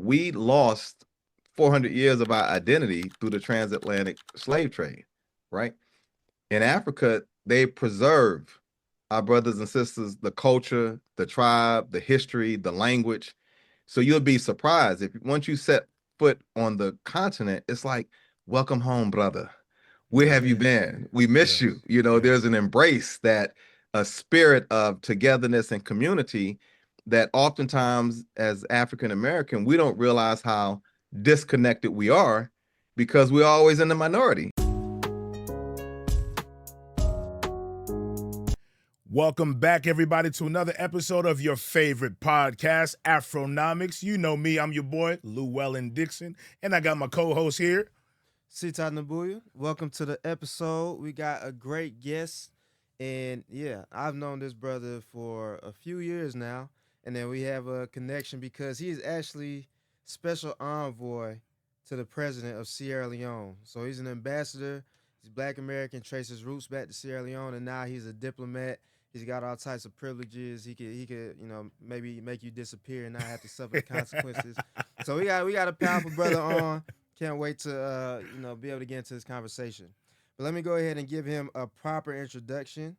we lost 400 years of our identity through the transatlantic slave trade, right? In Africa, they preserve our brothers and sisters, the culture, the tribe, the history, the language. So you'll be surprised if once you set foot on the continent, it's like, welcome home, brother. Where have you Yes. been? We miss Yes. you. You know, Yes. there's an embrace that a spirit of togetherness and community that oftentimes as African American, we don't realize how disconnected we are because we're always in the minority. Welcome back, everybody, to another episode of your favorite podcast, Afronomics. You know me, I'm your boy, Llewellyn Dixon, and I got my co-host here. Sita Nabuya, welcome to the episode. We got a great guest, and yeah, I've known this brother for a few years now, and then we have a connection because he is actually special envoy to the president of Sierra Leone. So he's an ambassador. He's Black American, traces his roots back to Sierra Leone, and now he's a diplomat. He's got all types of privileges. He could, maybe make you disappear and not have to suffer the consequences. So we got a powerful brother on. Can't wait to be able to get into this conversation. But let me go ahead and give him a proper introduction.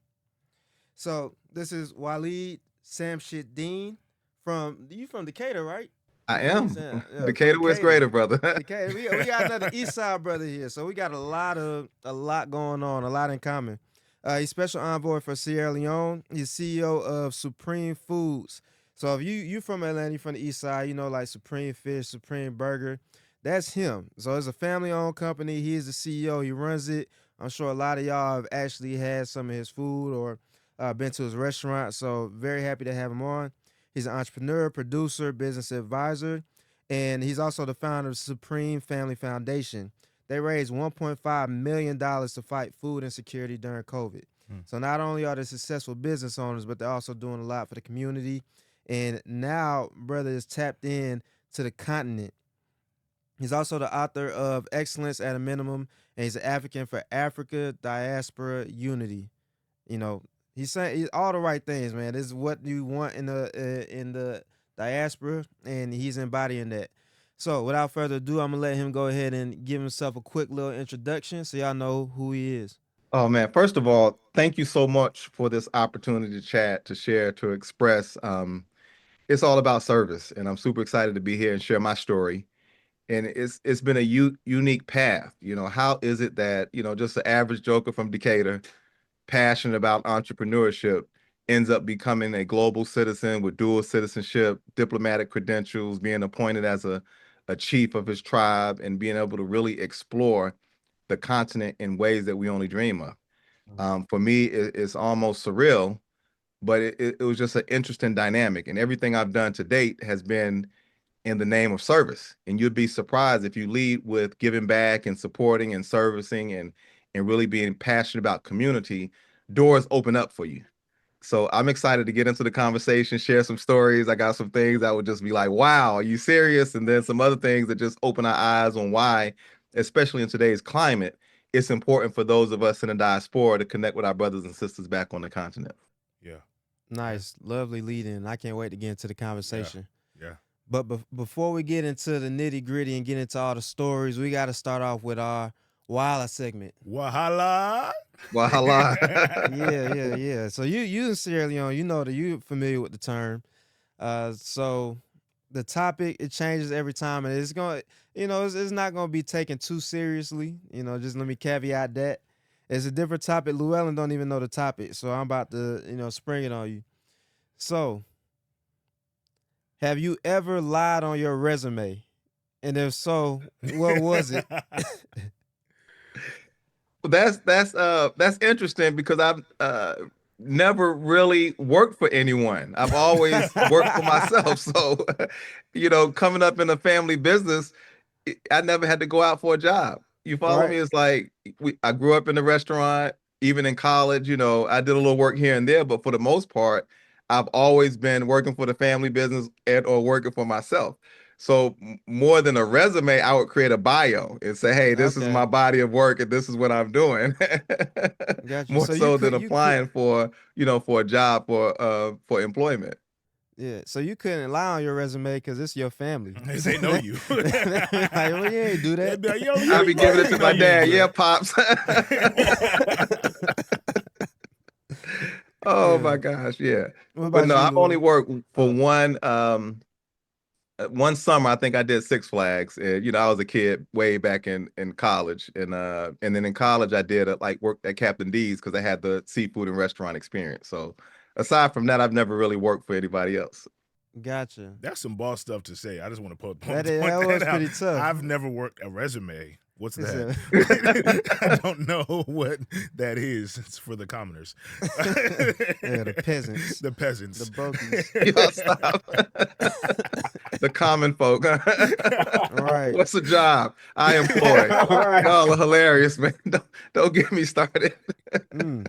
So this is Waleed Shamsid-Deen from Decatur, right? I am. Yeah, Decatur, where's greater, brother? Decatur. We got another East Side brother here, so we got a lot going on, a lot in common. He's special envoy for Sierra Leone. He's CEO of Supreme Foods. So if you from Atlanta, you from the East Side, you know, like Supreme Fish, Supreme Burger. That's him. So it's a family-owned company. He is the CEO. He runs it. I'm sure a lot of y'all have actually had some of his food or been to his restaurant. So very happy to have him on. He's an entrepreneur, producer, business advisor, and he's also the founder of Supreme Family Foundation. They raised $1.5 million to fight food insecurity during COVID. So not only are they successful business owners, but they're also doing a lot for the community. And now, brother is tapped in to the continent. He's also the author of Excellence at a Minimum, and he's an advocate for Africa, Diaspora, Unity. You know, he's saying all the right things, man. This is what you want in the diaspora, and he's embodying that. So without further ado, I'm gonna let him go ahead and give himself a quick little introduction so y'all know who he is. Oh man, first of all, thank you so much for this opportunity to chat, to share, to express. It's all about service, and I'm super excited to be here and share my story. And it's been a unique path. You know, how is it that, just an average joker from Decatur, passionate about entrepreneurship, ends up becoming a global citizen with dual citizenship, diplomatic credentials, being appointed as a chief of his tribe, and being able to really explore the continent in ways that we only dream of. For me, it's almost surreal, but it was just an interesting dynamic. And everything I've done to date has been in the name of service. And you'd be surprised if you lead with giving back and supporting and servicing and really being passionate about community, doors open up for you. So I'm excited to get into the conversation, share some stories. I got some things that would just be like, wow, are you serious? And then some other things that just open our eyes on why, especially in today's climate, it's important for those of us in the diaspora to connect with our brothers and sisters back on the continent. Yeah. Nice, lovely lead in. I can't wait to get into the Yeah. conversation. Yeah. But before we get into the nitty gritty and get into all the stories, we got to start off with our Wala segment. Wahala. Voila. Yeah. So you in Sierra Leone, you familiar with the term. So the topic, it changes every time, and it's going, it's not going to be taken too seriously. Just let me caveat that. It's a different topic. Llewellyn don't even know the topic, so I'm about to, spring it on you. So, have you ever lied on your resume? And if so, what was it? That's interesting because I've never really worked for anyone. I've always worked for myself. So, coming up in a family business, I never had to go out for a job. You follow Right. me? It's like I grew up in the restaurant, even in college, I did a little work here and there, but for the most part, I've always been working for the family business and or working for myself. So more than a resume, I would create a bio and say, "Hey, this is Okay. my body of work and this is what I'm doing." Got you. More So you so than could applying for a job for employment. Yeah, so you couldn't lie on your resume because it's your family. They know you. Like, well, you ain't do They'd that. be like, yo, I'll be giving it to my dad. Yeah, pops. Oh Yeah. my gosh, yeah. What But about no, you, I've only Lou? worked for Oh, one summer. I think I did Six Flags. And, I was a kid way back in college, and then in college I did like work at Captain D's because I had the seafood and restaurant experience. So aside from that, I've never really worked for anybody else. gotcha. That's some boss stuff to say. I just want to point That that was out. pretty tough. I've never worked a resume. What's It's that? a- I don't know what that is. It's for the commoners. Yeah, the peasants. The peasants. The brokies. Y'all stop. The common folk. Right. What's the job? I employ. Right. Y'all are hilarious, man. Don't get me started. Mm.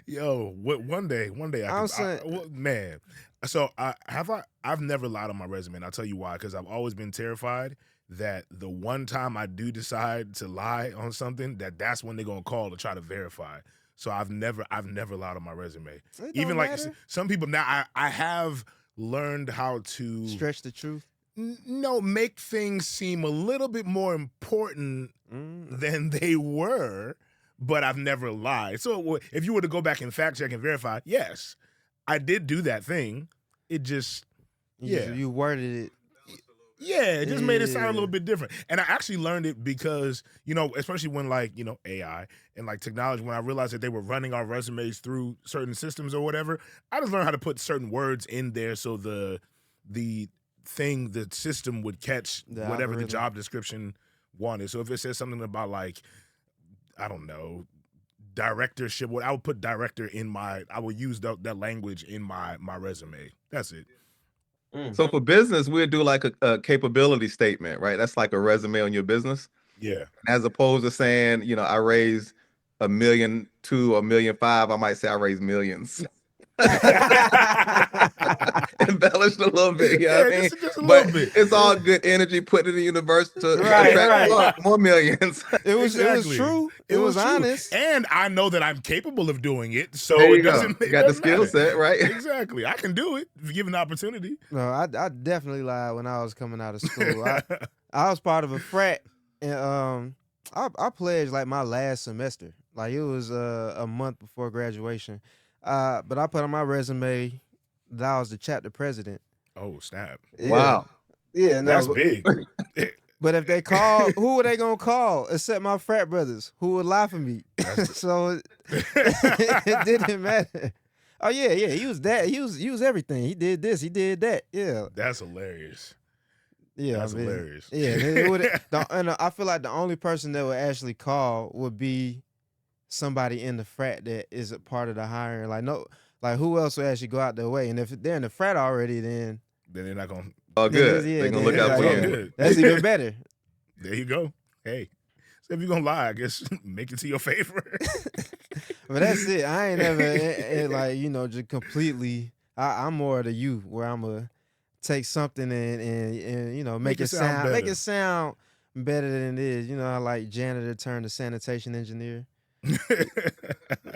Yo, one day I'm saying- man. So I've never lied on my resume, and I'll tell you why. Because I've always been terrified that the one time I do decide to lie on something, that's when they're gonna call to try to verify. So I've never lied on my resume. It Even don't like matter. some people now, I have learned how to Stretch the truth. make things seem a little bit more important Mm. than they were, but I've never lied. So if you were to go back and fact check and verify, yes, I did do that thing. It just, You worded it. it just made it sound a Yeah. little bit different. And I actually learned it because, especially when AI and like technology, when I realized that they were running our resumes through certain systems or whatever, I just learned how to put certain words in there so the system would catch The whatever the algorithm. job description wanted. So if it says something about like, I don't know, directorship, I would put director I would use that language in my resume. That's it. So for business, we'd do like a capability statement, right? That's like a resume on your business, Yeah. as opposed to saying, I raised 1.2 or 1.5 million. I might say I raised millions. Embellished a little bit, you know what I mean? just a But little bit. it's all good energy put in the universe to Right, attract right. more millions. It was Exactly. true. It was true. honest. And I know that I'm capable of doing it, so There it you go. doesn't You got the skill matter. set, right? Exactly. I can do it if given the opportunity. No, I definitely lied when I was coming out of school. I was part of a frat, and I pledged like my last semester. Like it was a month before graduation. But I put on my resume that I was the chapter president. Oh, snap. Yeah. Wow. Yeah, no. That's big. But if they call, who were they gonna call except my frat brothers who would lie for me? So it didn't matter. Oh yeah, he was that. He was everything. He did this. He did that. Yeah, That's hilarious. yeah. That's I mean, hilarious. Yeah, and I feel like the only person that would actually call would be somebody in the frat that is a part of the hiring. Like who else would actually go out their way? And if they're in the frat already, then Then they're not going to. All good. yeah, They're gonna then look out it's for like, you. you. Good. that's even better. There you go. Hey. So if you're going to lie, I guess make it to your favor. But that's it. I ain't never just completely. I'm more of the you where I'm gonna take something and make it sound better than it is. I like janitor turned to sanitation engineer.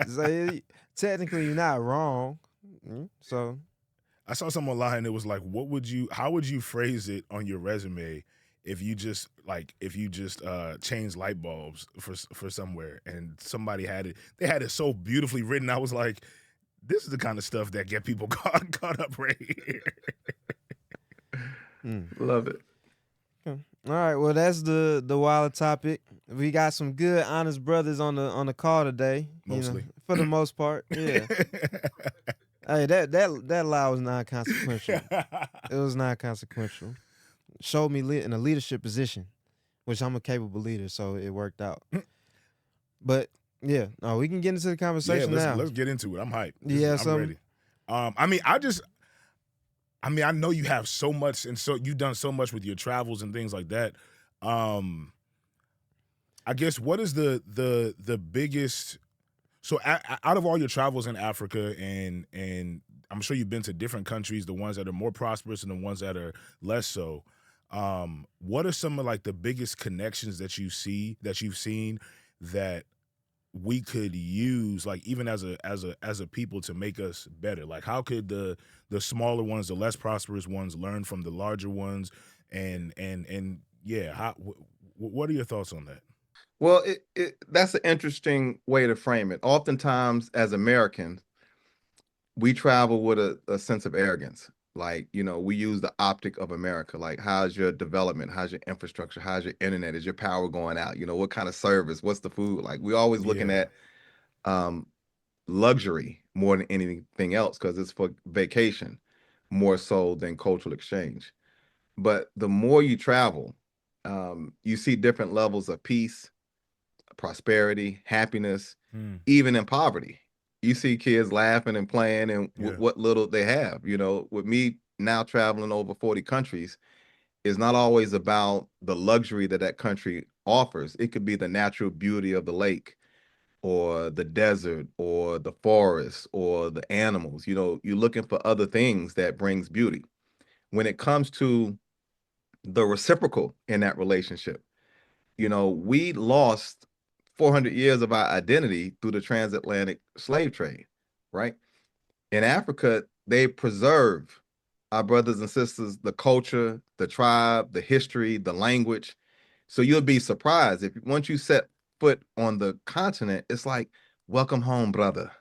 So technically you're not wrong. So I saw someone online. It was like, how would you phrase it on your resume if you just change light bulbs for somewhere, and somebody had it, they had it so beautifully written. I was like, this is the kind of stuff that get people caught up right here. Love it. all right, well that's the wild topic. We got some good honest brothers on the call today. Mostly. For the most part. Yeah. Hey, that lie was non-consequential. It was non-consequential. Showed me in a leadership position, which I'm a capable leader, so it worked out. But yeah, no, we can get into the conversation now. Let's get into it. I'm hyped. Yeah, I'm ready. I know you have so much, and so you've done so much with your travels and things like that. I guess what is the biggest? So out of all your travels in Africa, and I'm sure you've been to different countries, the ones that are more prosperous and the ones that are less so. What are some of like the biggest connections that you've seen that we could use, like, even as a people, to make us better? Like, how could the smaller ones, the less prosperous ones, learn from the larger ones? And yeah, what are your thoughts on that? Well, that's an interesting way to frame it. Oftentimes, as Americans, we travel with a sense of arrogance. Like, we use the optic of America. Like, how's your development? How's your infrastructure? How's your internet? Is your power going out? What kind of service? What's the food? Like, we always looking Yeah. at um, luxury more than anything else because it's for vacation more so than cultural exchange. But the more you travel, you see different levels of peace, prosperity, happiness, Mm, even in poverty. You see kids laughing and playing and yeah. what little they have. With me now traveling over 40 countries, it's not always about the luxury that that country offers. It could be the natural beauty of the lake or the desert or the forest or the animals. You're looking for other things that brings beauty. When it comes to the reciprocal in that relationship, we lost 400 years of our identity through the transatlantic slave trade, right? In Africa, they preserve our brothers and sisters, the culture, the tribe, the history, the language. So you'll be surprised if once you set foot on the continent, it's like, welcome home, brother.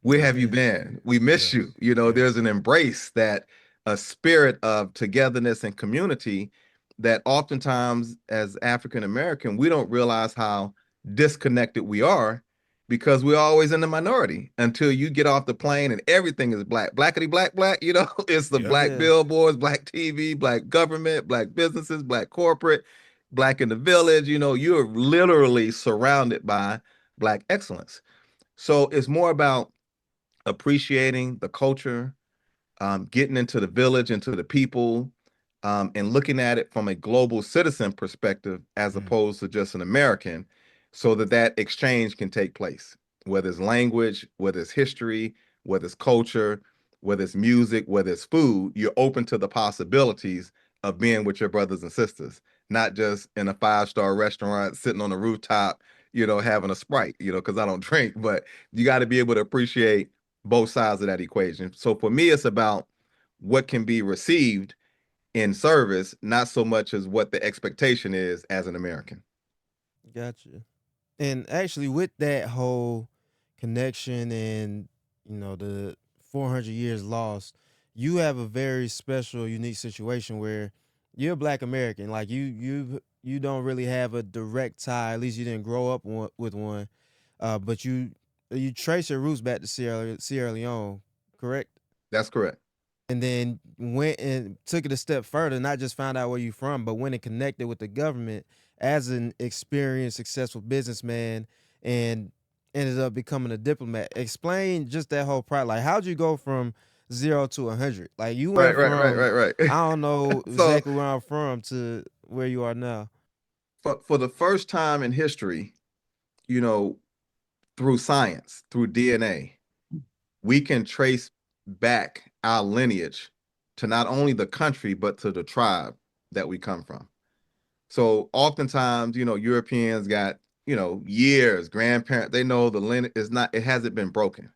Where have you Yeah. been? We miss you. Yes. Yes. There's an embrace, that a spirit of togetherness and community that oftentimes as African American, we don't realize how disconnected we are because we're always in the minority until you get off the plane and everything is black, blackety black, black. It's the Yep. black Yeah. billboards, black TV, black government, black businesses, black corporate, black in the village. You're literally surrounded by black excellence. So it's more about appreciating the culture, getting into the village, into the people, and looking at it from a global citizen perspective as Mm, opposed to just an American, so that that exchange can take place, whether it's language, whether it's history, whether it's culture, whether it's music, whether it's food. You're open to the possibilities of being with your brothers and sisters, not just in a five-star restaurant, sitting on a rooftop, having a Sprite, because I don't drink, but you got to be able to appreciate both sides of that equation. So for me, it's about what can be received in service, not so much as what the expectation is as an American. Gotcha. And actually, with that whole connection and the 400 years lost, you have a very special, unique situation where you're a Black American. Like you don't really have a direct tie. At least you didn't grow up with one. But you trace your roots back to Sierra Leone, correct? That's correct. And then went and took it a step further, not just found out where you're from, but went and connected with the government as an experienced, successful businessman and ended up becoming a diplomat. Explain just that whole part. Like, how'd you go from 0 to 100? Like, you Right, went right, right, from, right, right. I don't know So exactly where I'm from to where you are now. for the first time in history, you know, through science, through DNA, we can trace back our lineage to not only the country, but to the tribe that we come from. So oftentimes, Europeans got, years, grandparents, they know the lineage is not, it hasn't been broken.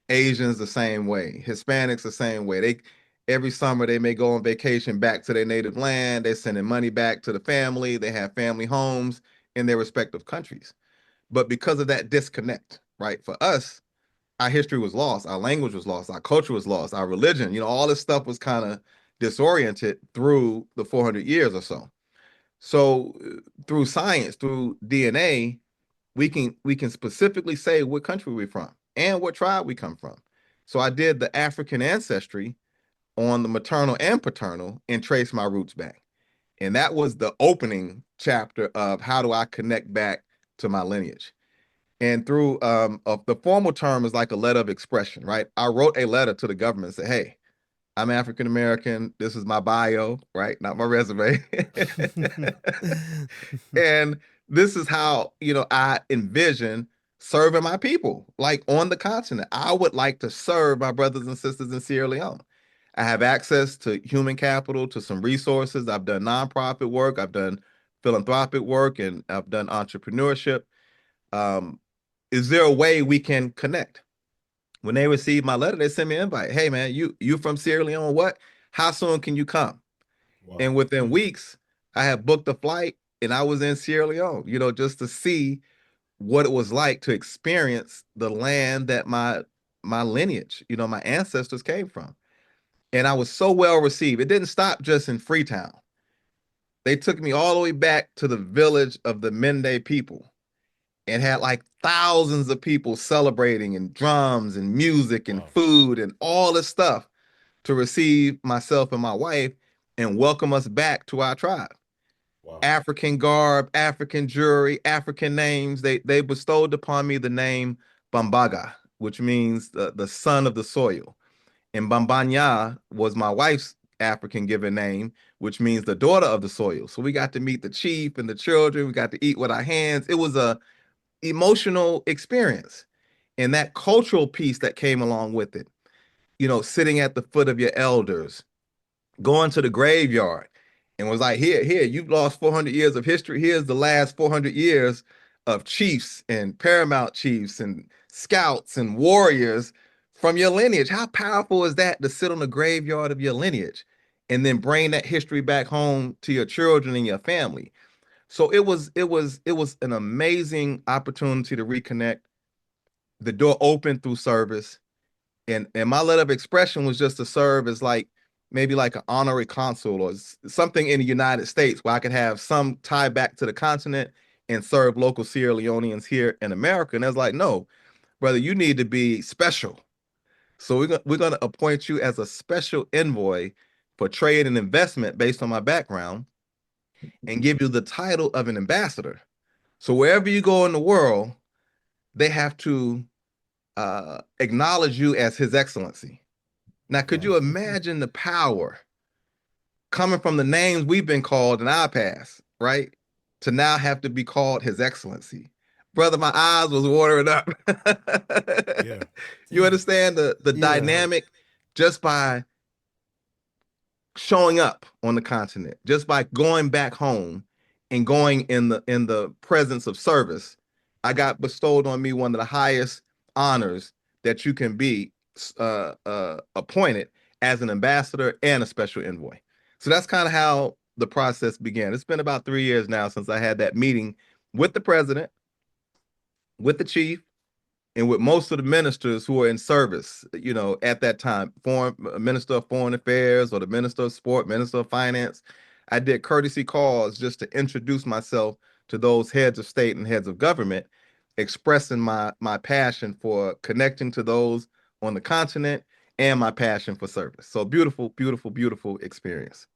Asians the same way, Hispanics the same way. They every summer they may go on vacation back to their native land. They're sending money back to the family. They have family homes in their respective countries. But because of that disconnect, right? For us, our history was lost, our language was lost, our culture was lost, our religion, all this stuff was kind of disoriented through the 400 years or so. So through science, through DNA, we can specifically say what country we're from and what tribe we come from. So I did the African ancestry on the maternal and paternal and traced my roots back. And that was the opening chapter of how do I connect back to my lineage. And through the formal term is like a letter of expression, right? I wrote a letter to the government and said, hey, I'm African American. This is my bio, right? Not my resume. And this is how, I envision serving my people, like on the continent. I would like to serve my brothers and sisters in Sierra Leone. I have access to human capital, to some resources. I've done nonprofit work, I've done philanthropic work, and I've done entrepreneurship. Um, is there a way we can connect? When they received my letter, they sent me an invite. Hey man, you from Sierra Leone? What? How soon can you come? Wow. And within weeks, I had booked a flight and I was in Sierra Leone, just to see what it was like to experience the land that my lineage, my ancestors came from. And I was so well received. It didn't stop just in Freetown. They took me all the way back to the village of the Mende people and had like thousands of people celebrating and drums and music and Wow. food and all this stuff to receive myself and my wife and welcome us back to our tribe. Wow. African garb, African jewelry, African names. They bestowed upon me the name Bambaga, which means the son of the soil. And Bambanya was my wife's African given name, which means the daughter of the soil. So we got to meet the chief and the children. We got to eat with our hands. It was a emotional experience. And that cultural piece that came along with it, sitting at the foot of your elders, going to the graveyard and was like, here, you've lost 400 years of history. Here's the last 400 years of chiefs and paramount chiefs and scouts and warriors from your lineage. How powerful is that to sit on the graveyard of your lineage and then bring that history back home to your children and your family? So it was an amazing opportunity to reconnect. The door opened through service, and my letter of expression was just to serve as like maybe like an honorary consul or something in the United States where I could have some tie back to the continent and serve local Sierra Leoneans here in America. And I was like, no, brother, you need to be special. So we're gonna appoint you as a special envoy for trade and investment based on my background and give you the title of an ambassador. So wherever you go in the world, they have to acknowledge you as His Excellency. Now, could Wow. you imagine the power coming from the names we've been called in our past, right? To now have to be called His Excellency. Brother, my eyes was watering up. Yeah. You understand the Yeah. dynamic just by showing up on the continent, just by going back home and going in the presence of service. I got bestowed on me one of the highest honors that you can be appointed as an ambassador and a special envoy. So that's kind of how the process began. It's been about 3 years now since I had that meeting with the president, with the chief, and with most of the ministers who were in service, at that time, foreign minister of foreign affairs or the minister of sport, minister of finance. I did courtesy calls just to introduce myself to those heads of state and heads of government, expressing my passion for connecting to those on the continent and my passion for service. So beautiful, beautiful, beautiful experience.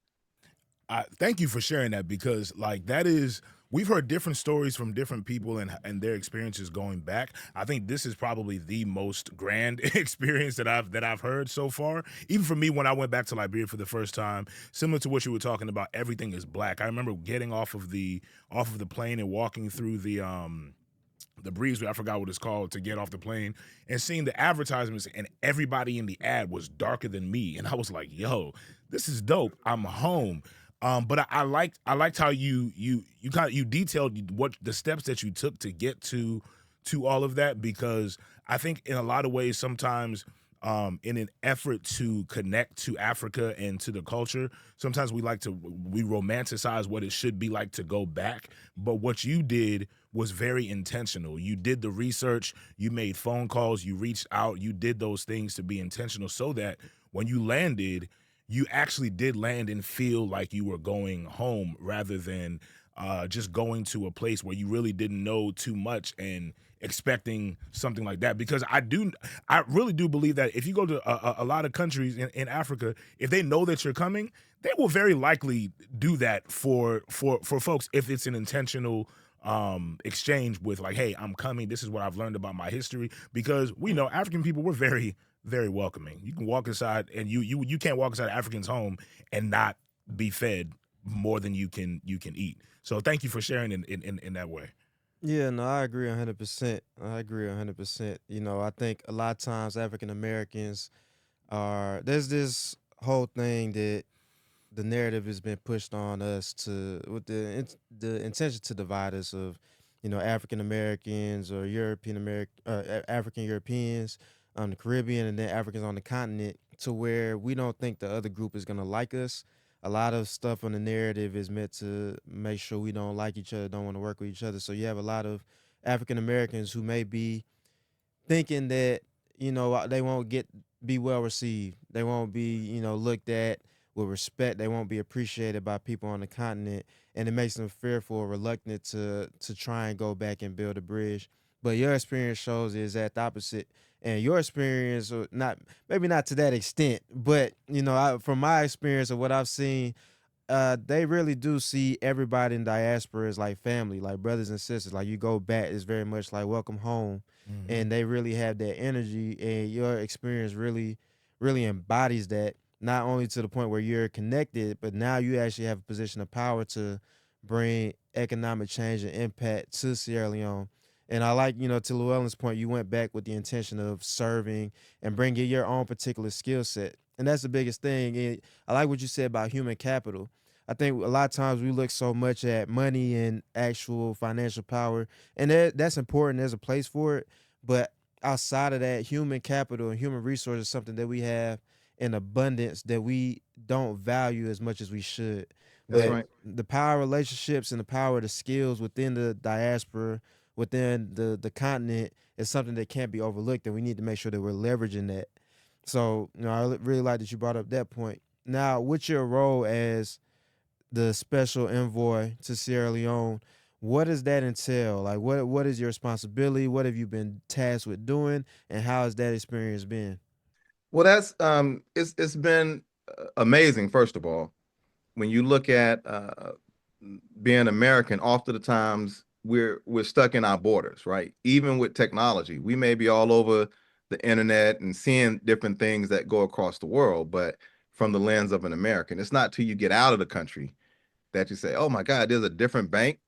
Thank you for sharing that, because like that is, we've heard different stories from different people and their experiences going back. I think this is probably the most grand experience that I've heard so far. Even for me, when I went back to Liberia for the first time, similar to what you were talking about, everything is black. I remember getting off of the plane and walking through the breezeway, I forgot what it's called, to get off the plane and seeing the advertisements, and everybody in the ad was darker than me, and I was like, "Yo, this is dope. I'm home." But I liked how you detailed what the steps that you took to get to all of that, because I think in a lot of ways sometimes, in an effort to connect to Africa and to the culture, sometimes we romanticize what it should be like to go back. But what you did was very intentional. You did the research, you made phone calls, you reached out, you did those things to be intentional, so that when you landed, you actually did land and feel like you were going home, rather than just going to a place where you really didn't know too much and expecting something like that. Because I really do believe that if you go to a lot of countries in Africa, if they know that you're coming, they will very likely do that for folks, if it's an intentional exchange with, like, hey, I'm coming, this is what I've learned about my history. Because we know African people, we're very, very welcoming. You can walk inside, and you can't walk inside African's home and not be fed more than you can eat. So thank you for sharing in that way. Yeah, no, I agree 100%. I agree 100%. I think a lot of times African Americans there's this whole thing that the narrative has been pushed on us to with the intention to divide us of African Americans or European American, African Europeans, the Caribbean, and then Africans on the continent, to where we don't think the other group is gonna like us. A lot of stuff on the narrative is meant to make sure we don't like each other, don't want to work with each other. So you have a lot of African Americans who may be thinking that they won't be well received. They won't be looked at with respect. They won't be appreciated by people on the continent, and it makes them fearful or reluctant to try and go back and build a bridge. But your experience shows is that the opposite. And your experience, not maybe not to that extent, but from my experience of what I've seen, they really do see everybody in diaspora as like family, like brothers and sisters. Like you go back, it's very much like welcome home, Mm-hmm. and they really have that energy. And your experience really, really embodies that. Not only to the point where you're connected, but now you actually have a position of power to bring economic change and impact to Sierra Leone. And I like, to Llewellyn's point, you went back with the intention of serving and bringing your own particular skill set. And that's the biggest thing. And I like what you said about human capital. I think a lot of times we look so much at money and actual financial power, and that's important. There's a place for it, but outside of that, human capital and human resources is something that we have in abundance that we don't value as much as we should. That's But right. the power of relationships and the power of the skills within the diaspora, within the continent, is something that can't be overlooked, and we need to make sure that we're leveraging that. So, I really like that you brought up that point. Now, what's your role as the special envoy to Sierra Leone? What does that entail? Like, what is your responsibility? What have you been tasked with doing, and how has that experience been? Well, that's it's been amazing. First of all, when you look at being American, often the times we're stuck in our borders, right? Even with technology, we may be all over the internet and seeing different things that go across the world, but from the lens of an American, it's not till you get out of the country that you say, "Oh my God, there's a different bank,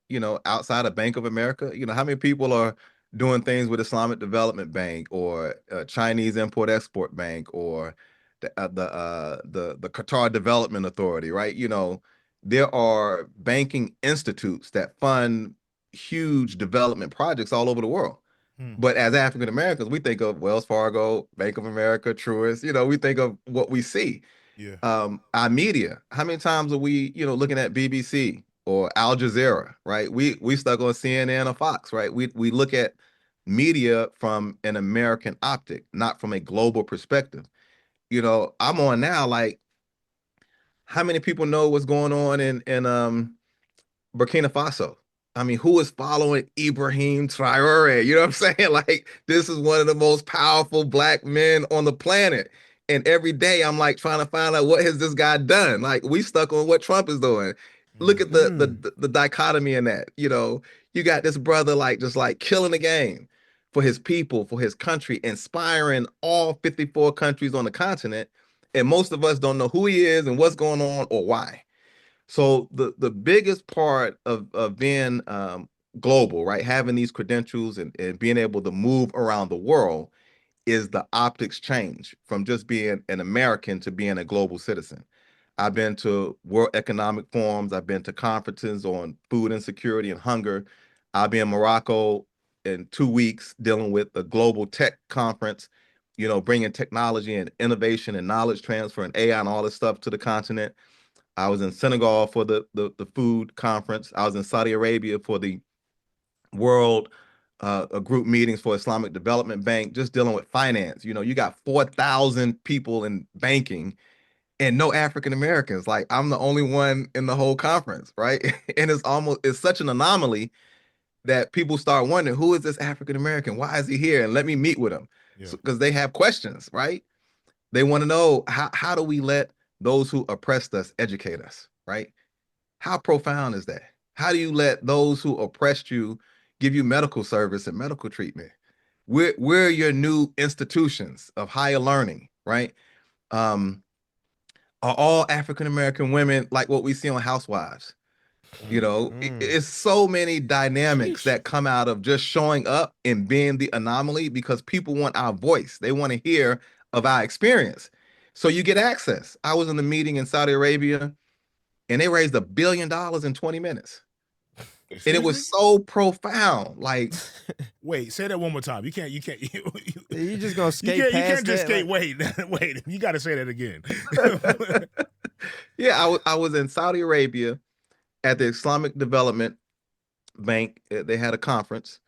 outside of Bank of America." How many people are doing things with Islamic Development Bank or Chinese Import Export Bank or the Qatar Development Authority, right? There are banking institutes that fund huge development projects all over the world. Hmm. But as African Americans, we think of Wells Fargo, Bank of America, Truist. We think of what we see. Yeah. Our media. How many times are we, looking at BBC or Al Jazeera, right? We stuck on CNN or Fox, right? We look at media from an American optic, not from a global perspective. I'm on now, like, how many people know what's going on in Burkina Faso? I mean, who is following Ibrahim Traore? You know what I'm saying? Like, this is one of the most powerful black men on the planet. And every day I'm like trying to find out what has this guy done? Like, we stuck on what Trump is doing. Look at Mm-hmm. the dichotomy in that. You got this brother like just like killing the game for his people, for his country, inspiring all 54 countries on the continent. And most of us don't know who he is and what's going on or why. So the biggest part of being global, right, having these credentials and being able to move around the world is the optics change from just being an American to being a global citizen. I've been to World Economic Forums. I've been to conferences on food insecurity and hunger. I'll be in Morocco in 2 weeks dealing with the global tech conference, bringing technology and innovation and knowledge transfer and AI and all this stuff to the continent. I was in Senegal for the food conference. I was in Saudi Arabia for the world group meetings for Islamic Development Bank, just dealing with finance. You got 4,000 people in banking and no African Americans. Like, I'm the only one in the whole conference, right? And it's such an anomaly that people start wondering, who is this African American? Why is he here? And let me meet with him. Yeah. Because they have questions, right? They want to know, how do we let those who oppressed us educate us, right? How profound is that? How do you let those who oppressed you give you medical service and medical treatment? We're your new institutions of higher learning, right? Um, are all African American women like what we see on Housewives? Mm-hmm. It's so many dynamics Sheesh. that come out of just showing up and being the anomaly because people want our voice. They want to hear of our experience. So you get access. I was in the meeting in Saudi Arabia and they raised $1 billion in 20 minutes. And it Excuse me? was so profound. Like, Wait, say that one more time. You can't. You just gonna skate you past can't just that? skate. Wait, wait. You got to say that again. yeah, I was in Saudi Arabia at the Islamic Development Bank. They had a conference,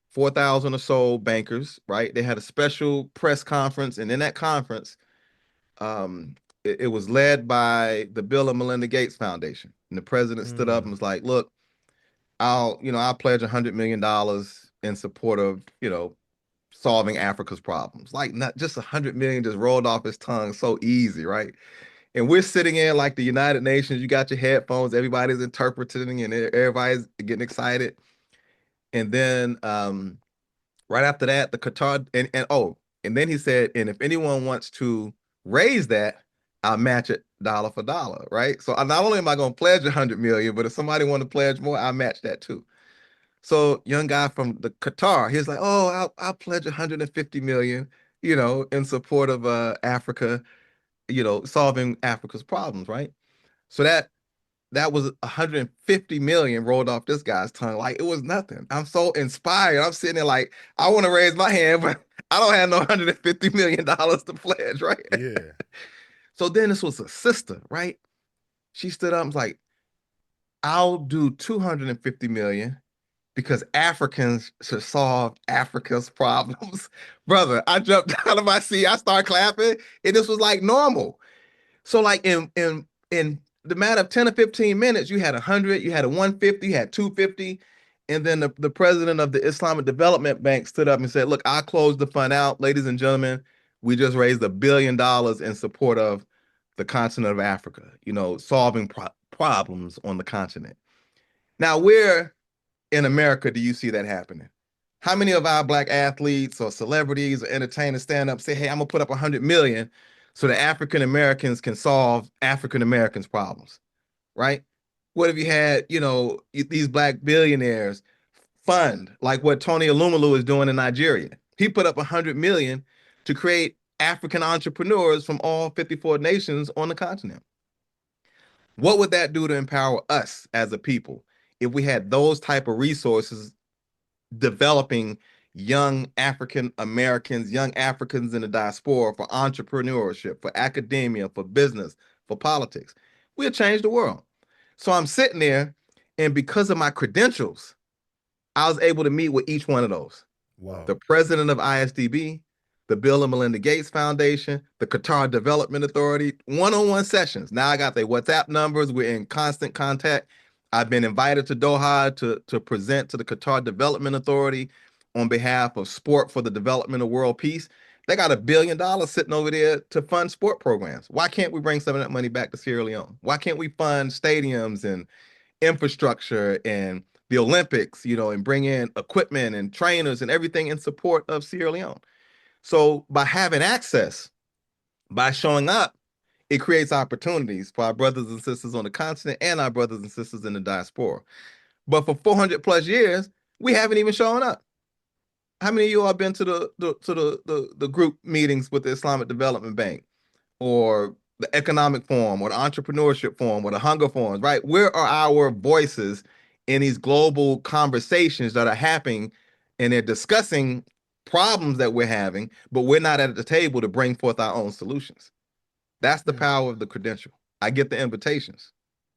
4,000 or so bankers, right? They had a special press conference, and in that conference, it was led by the Bill and Melinda Gates Foundation. And the president stood up and was like, "Look, I'll pledge $100 million in support of, solving Africa's problems." Like, not just 100 million just rolled off his tongue so easy, right? And we're sitting in like the United Nations. You got your headphones, everybody's interpreting, and everybody's getting excited. And then right after that, the Qatar and then he said, and if anyone wants to raise that, I'll match it dollar for dollar, right? So not only am I going to pledge 100 million, but if somebody want to pledge more, I'll match that too. So young guy from the Qatar, he's like, oh, I'll pledge 150 million, in support of Africa, solving Africa's problems, right? So that was 150 million rolled off this guy's tongue like it was nothing. I'm so inspired. I'm sitting there like, I want to raise my hand, but I don't have no $150 million to pledge, right? Yeah. So then this was a sister, right? She stood up and was like, I'll do 250 million because Africans should solve Africa's problems. Brother, I jumped out of my seat. I started clapping, and this was like normal. So like in the matter of 10 or 15 minutes, you had 100, you had a 150, you had 250. And then the president of the Islamic Development Bank stood up and said, look, I closed the fund out. Ladies and gentlemen, we just raised $1 billion in support of the continent of Africa, solving problems on the continent. Now, where in America do you see that happening? How many of our black athletes or celebrities or entertainers stand up and say, hey, I'm gonna put up 100 million so that African Americans can solve African Americans' problems, right? What if you had, these black billionaires fund like what Tony Alumelu is doing in Nigeria? He put up 100 million to create African entrepreneurs from all 54 nations on the continent. What would that do to empower us as a people if we had those type of resources developing young African Americans, young Africans in the diaspora for entrepreneurship, for academia, for business, for politics? We'll change the world. So I'm sitting there, and because of my credentials, I was able to meet with each one of those. Wow. The president of ISDB, the Bill and Melinda Gates Foundation, the Qatar Development Authority, one-on-one sessions. Now I got their WhatsApp numbers. We're in constant contact. I've been invited to Doha to present to the Qatar Development Authority on behalf of Sport for the Development of World Peace. They got $1 billion sitting over there to fund sport programs. Why can't we bring some of that money back to Sierra Leone? Why can't we fund stadiums and infrastructure and the Olympics, and bring in equipment and trainers and everything in support of Sierra Leone? So by having access, by showing up, it creates opportunities for our brothers and sisters on the continent and our brothers and sisters in the diaspora. But for 400 plus years, we haven't even shown up. How many of you all been to the group meetings with the Islamic Development Bank or the Economic Forum or the Entrepreneurship Forum or the Hunger Forums, right? Where are our voices in these global conversations that are happening, and they're discussing problems that we're having, but we're not at the table to bring forth our own solutions? That's the power of the credential. I get the invitations.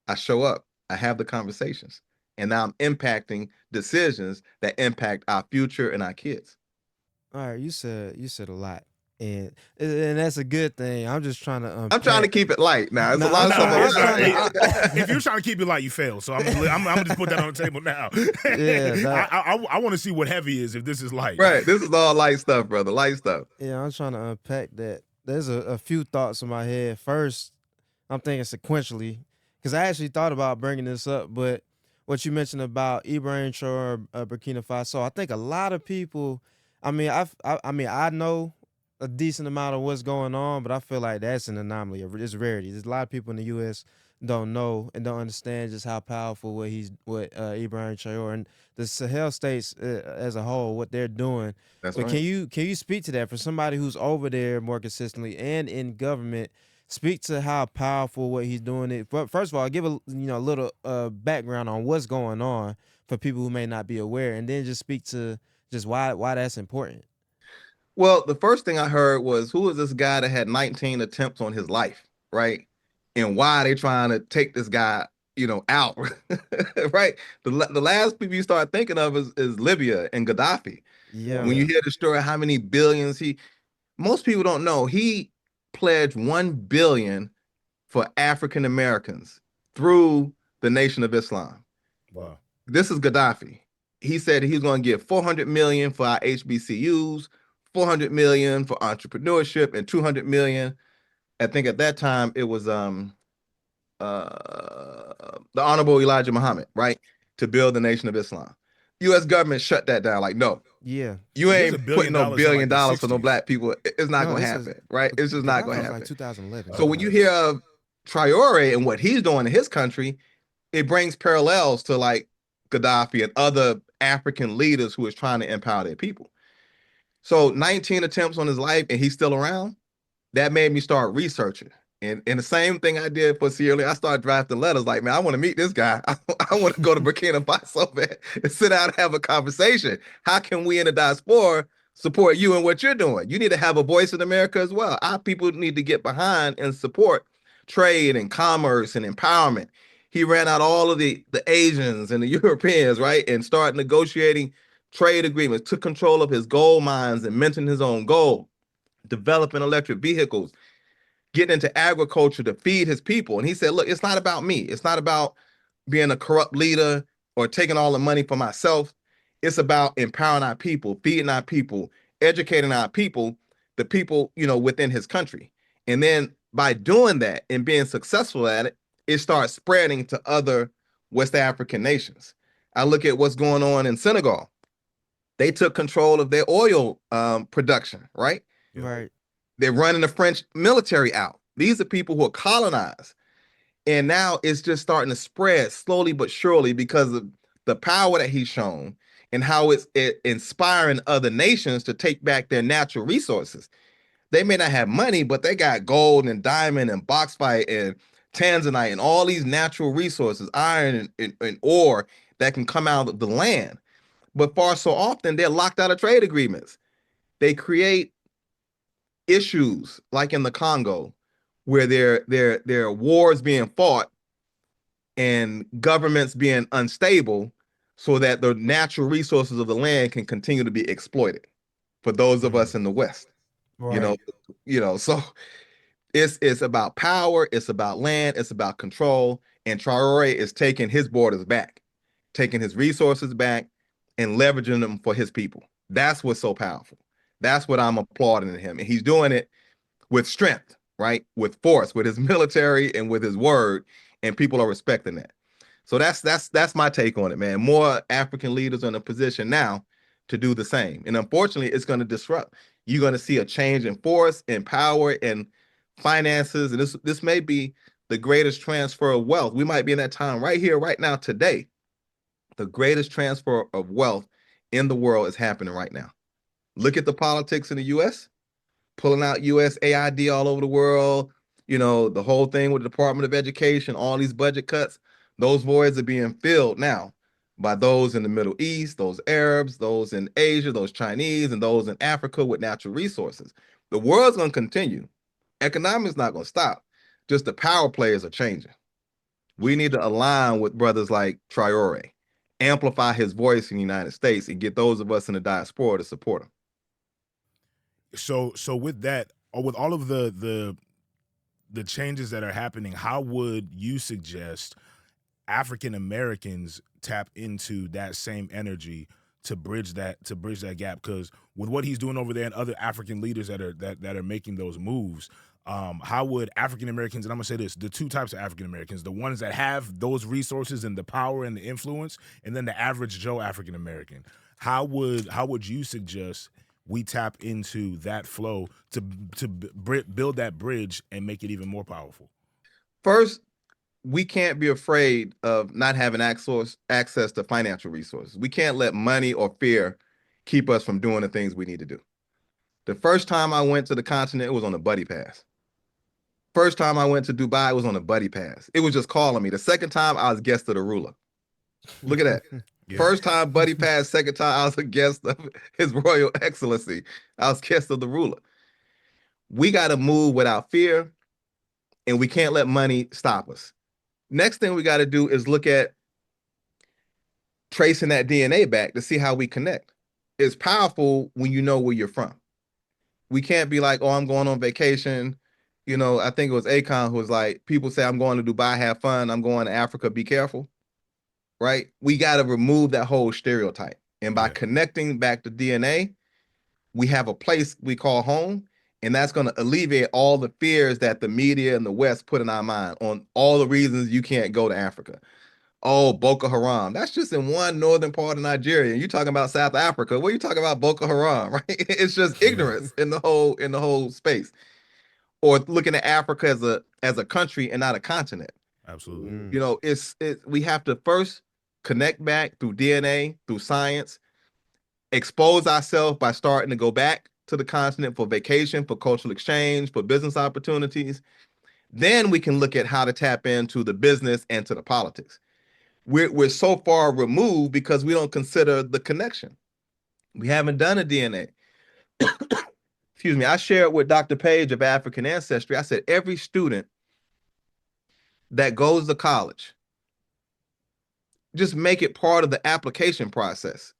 I show up. I have the conversations. And now I'm impacting decisions that impact our future and our kids. All right, you said a lot, and that's a good thing. I'm just trying to I'm trying to unpack. keep it light now. It's a No, lot of I'm stuff. trying If you're trying to keep it light, you fail. So I'm gonna just put that on the table now. Yeah, I want to see what heavy is if this is light. Right. This is all light stuff, brother. Light stuff. Yeah, I'm trying to unpack that. There's a few thoughts in my head. First, I'm thinking sequentially because I actually thought about bringing this up, but what you mentioned about Ibrahim Traore, Burkina Faso, I think a lot of people. I mean, I know a decent amount of what's going on, but I feel like that's an anomaly. It's rarity. There's a lot of people in the U.S. don't know and don't understand just how powerful what Ibrahim Traore and the Sahel states as a whole, what they're doing. That's But right. can you speak to that for somebody who's over there more consistently and in government? Speak to how powerful what he's doing it. But first of all, give a little background on what's going on for people who may not be aware, and then just speak to just why that's important. Well, the first thing I heard was who is this guy that had 19 attempts on his life, right? And why are they trying to take this guy, out, right? The last people you start thinking of is Libya and Gaddafi. Yeah. When you hear the story, how many billions most people don't know, he pledged 1 billion for African Americans through the Nation of Islam. Wow. This is Gaddafi. He said he's going to give 400 million for our HBCUs, 400 million for entrepreneurship, and 200 million. I think at that time it was the Honorable Elijah Muhammad, right, to build the Nation of Islam. U.S. government shut that down. Like, no, Yeah. you There's ain't $1 putting no billion in, like, $1 billion the for no 60s. black people. It's not No, going to this is happen, right? It's just not going Gaddafi to was like happen. 2011. So when you hear of Traore and what he's doing in his country, it brings parallels to like Gaddafi and other African leaders who is trying to empower their people. So 19 attempts on his life and he's still around. That made me start researching. And the same thing I did for Sierra Leone, I started drafting letters like, man, I want to meet this guy. I want to go to Burkina Faso, man, and sit down and have a conversation. How can we in the diaspora support you and what you're doing? You need to have a voice in America as well. Our people need to get behind and support trade and commerce and empowerment. He ran out all of the Asians and the Europeans, right? And started negotiating trade agreements, took control of his gold mines and minting his own gold, developing electric vehicles, getting into agriculture to feed his people. And he said, look, it's not about me. It's not about being a corrupt leader or taking all the money for myself. It's about empowering our people, feeding our people, educating our people, the people, within his country. And then by doing that and being successful at it, it starts spreading to other West African nations. I look at what's going on in Senegal. They took control of their oil production, right? Right. They're running the French military out. These are people who are colonized. And now it's just starting to spread slowly but surely because of the power that he's shown and how it's inspiring other nations to take back their natural resources. They may not have money, but they got gold and diamond and bauxite and tanzanite and all these natural resources, iron and ore that can come out of the land. But far so often, they're locked out of trade agreements. They create issues like in the Congo, where there are wars being fought and governments being unstable, so that the natural resources of the land can continue to be exploited for those of us in the West. You know, Right. so it's about power, it's about land, it's about control, and Traore is taking his borders back, taking his resources back, and leveraging them for his people. That's what's so powerful. That's what I'm applauding in him, and he's doing it with strength, right? With force, with his military and with his word, and people are respecting that. So that's my take on it, man. More African leaders are in a position now to do the same. And unfortunately, it's going to disrupt. You're going to see a change in force, in power, and finances. And this may be the greatest transfer of wealth. We might be in that time right here, right now, today. The greatest transfer of wealth in the world is happening right now. Look at the politics in the US, pulling out USAID all over the world, the whole thing with the Department of Education, all these budget cuts. Those voids are being filled now by those in the Middle East, those Arabs, those in Asia, those Chinese, and those in Africa with natural resources. The world's going to continue. Economics not going to stop. Just the power players are changing. We need to align with brothers like Traore, amplify his voice in the United States, and get those of us in the diaspora to support him. So with that, or with all of the changes that are happening, how would you suggest African Americans tap into that same energy to bridge that gap? Because with what he's doing over there and other African leaders that are making those moves, how would African Americans, and I'm gonna say this, the two types of African Americans, the ones that have those resources and the power and the influence, and then the average Joe African American, how would you suggest we tap into that flow to build that bridge and make it even more powerful? First, we can't be afraid of not having access to financial resources. We can't let money or fear keep us from doing the things we need to do. The first time I went to the continent, it was on a buddy pass. First time I went to Dubai, it was on a buddy pass. It was just calling me. The second time, I was guest of the ruler. Look at that. Yeah. First time buddy pass, second time I was a guest of His Royal Excellency. I was guest of the ruler. We got to move without fear, and we can't let money stop us. Next thing we got to do is look at tracing that DNA back to see how we connect. It's powerful when you know where you're from. We can't be like, oh, I'm going on vacation. You know, I think it was Akon who was like, people say, I'm going to Dubai, have fun. I'm going to Africa, be careful. Right? We got to remove that whole stereotype. And by connecting back to DNA, we have a place we call home. And that's going to alleviate all the fears that the media and the West put in our mind on all the reasons you can't go to Africa. Oh, Boko Haram. That's just in one northern part of Nigeria. You talking about South Africa. What are you talking about Boko Haram, right? It's just ignorance in the whole space. Or looking at Africa as a country and not a continent. Absolutely. You know, we have to first connect back through DNA, through science, expose ourselves by starting to go back to the continent for vacation, for cultural exchange, for business opportunities. Then we can look at how to tap into the business and to the politics. We're so far removed because we don't consider the connection. We haven't done a DNA. Excuse me. I shared with Dr. Page of African Ancestry. I said, every student that goes to college, just make it part of the application process.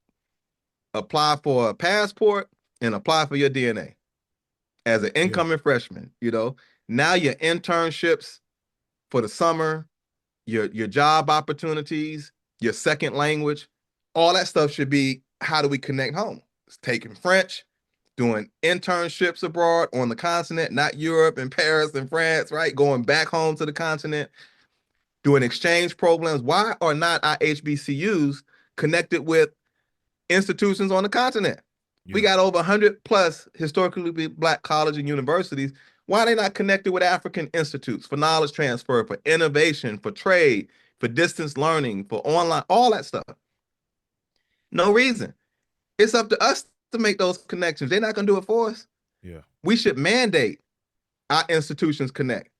Apply for a passport and apply for your DNA as an incoming freshman. You know, now your internships for the summer, your job opportunities, your second language, all that stuff should be, how do we connect home? It's taking French, doing internships abroad on the continent, not Europe and Paris and France, right? Going back home to the continent, doing exchange programs. Why are not our HBCUs connected with institutions on the continent? We got over 100 plus historically Black colleges and universities. Why are they not connected with African institutes for knowledge transfer, for innovation, for trade, for distance learning, for online, all that stuff? No reason. It's up to us to make those connections. They're not going to do it for us. Yeah. We should mandate our institutions connect,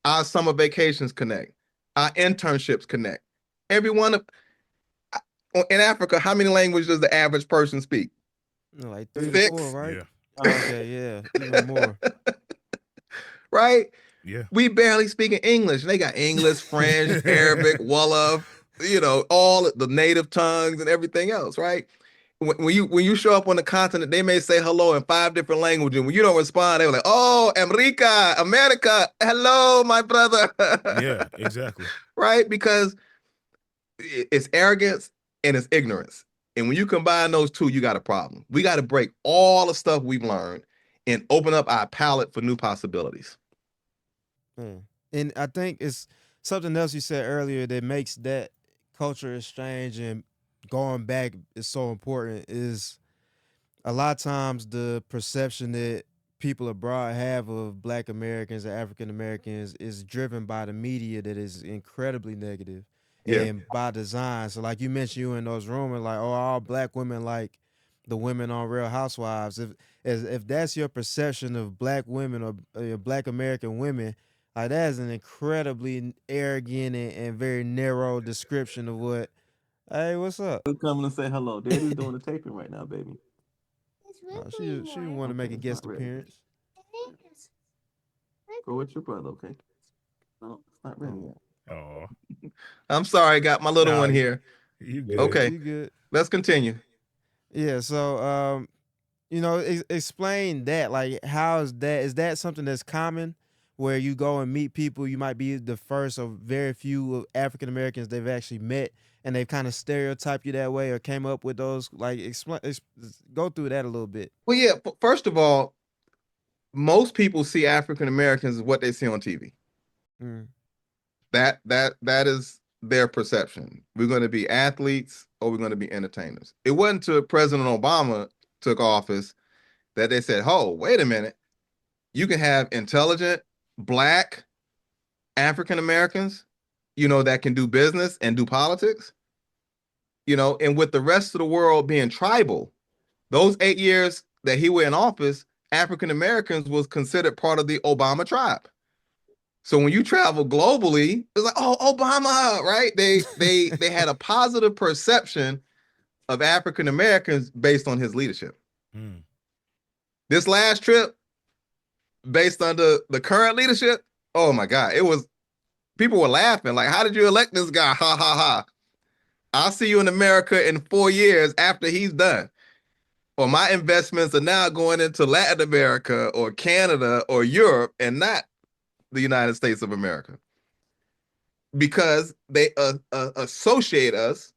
our summer vacations connect, our internships connect. Everyone in Africa, how many languages does the average person speak? Like 3 6? to 4, right? Yeah. Oh, okay, yeah, even more. Right? Yeah. We barely speaking English. They got English, French, Arabic, Wolof, you know, all the native tongues and everything else, right? When you show up on the continent, they may say hello in 5 different languages. When you don't respond, they're like, "Oh, America, America, hello, my brother." Yeah, exactly. Right? Because it's arrogance and it's ignorance. And when you combine those two, you got a problem. We got to break all the stuff we've learned and open up our palette for new possibilities. And I think it's something else you said earlier that makes that culture exchange and going back is so important is a lot of times the perception that people abroad have of Black Americans and African Americans is driven by the media that is incredibly negative and by design. So like you mentioned, you in those rumors like, oh, all Black women like the women on Real Housewives. If that's your perception of Black women or Black American women, like that is an incredibly arrogant and very narrow description of what. Hey, what's up? Coming to say hello. Daddy's doing the taping right now, baby. She want to make a guest appearance. Go with your brother, okay? No, it's not ready yet. Oh, I'm sorry, I got my little one here. You good? Okay, You good? let's continue. Yeah. So, you know, explain that. Like, how is that? Is that something that's common, where you go and meet people? You might be the first of very few African Americans they've actually met, and they've kind of stereotyped you that way, or came up with those. Like, go through that a little bit. Well, yeah. First of all, most people see African Americans as what they see on TV. Mm. That is their perception. We're going to be athletes or we're going to be entertainers. It wasn't until President Obama took office that they said, "Oh, wait a minute. You can have intelligent Black African Americans, you know, that can do business and do politics." You know, and with the rest of the world being tribal, those 8 years that he was in office, African Americans was considered part of the Obama tribe. So when you travel globally, it's like, oh, Obama, right? They had a positive perception of African Americans based on his leadership. Mm. This last trip, based on the current leadership, oh my God, it was people were laughing. Like, how did you elect this guy? Ha ha ha. I'll see you in America in 4 years after he's done. Or my investments are now going into Latin America or Canada or Europe and not the United States of America. Because they associate us